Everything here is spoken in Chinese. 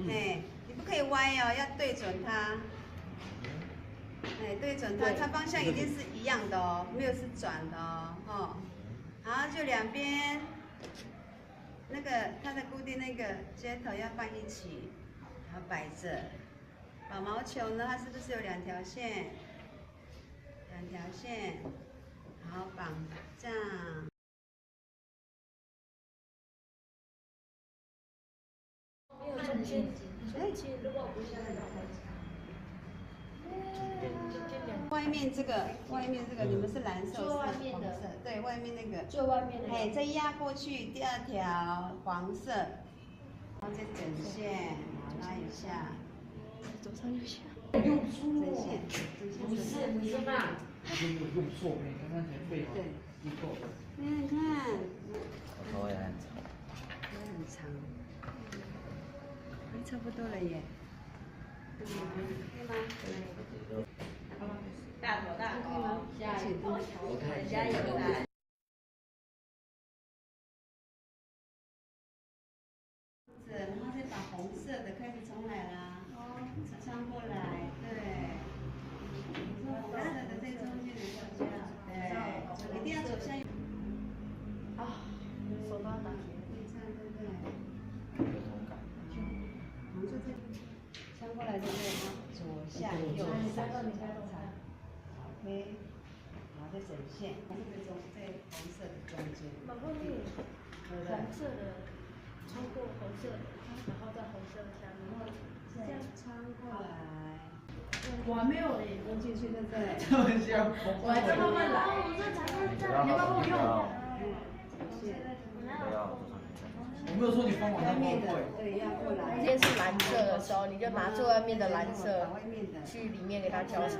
哎，你不可以歪哦，要对准它。哎，对准它，它方向一定是一样的哦，没有是转的哦，哦。好，就两边那个它的固定那个接头要放一起，然后摆着。把毛球呢，它是不是有两条线？两条线，然后绑这样。没有中间，中间如果不是那种外面这个，你们是蓝色，是黄色，对，外面那个，最外面的，哎，再压过去，第二条黄色，然后再整线，拉一下，左上右下，整线，不是你先吧，用错，刚刚才背好，不够。你看，头也很长，也很长，哎，差不多了耶，可以吗？大头大头，加油，加油！然后再把红色的开始重来啦，穿过来，对，红色的在中间的小这样，对，一定要走向。啊，手都要打结，这样对不对？有同感。红色这穿过来对不对？左下右上，OK，然后再整线，这个中在红色的中间，然后那个红色的穿过红色的，然后在红色的下面，这样穿过来，我还没有嘞，弄进去对不对？这么像，我还在慢慢来，我这才是这样，你要帮我用。我没有说你帮我，外面的对要过来。今天是蓝色的时候，你就拿最外面的蓝色外面的去里面给它交叉。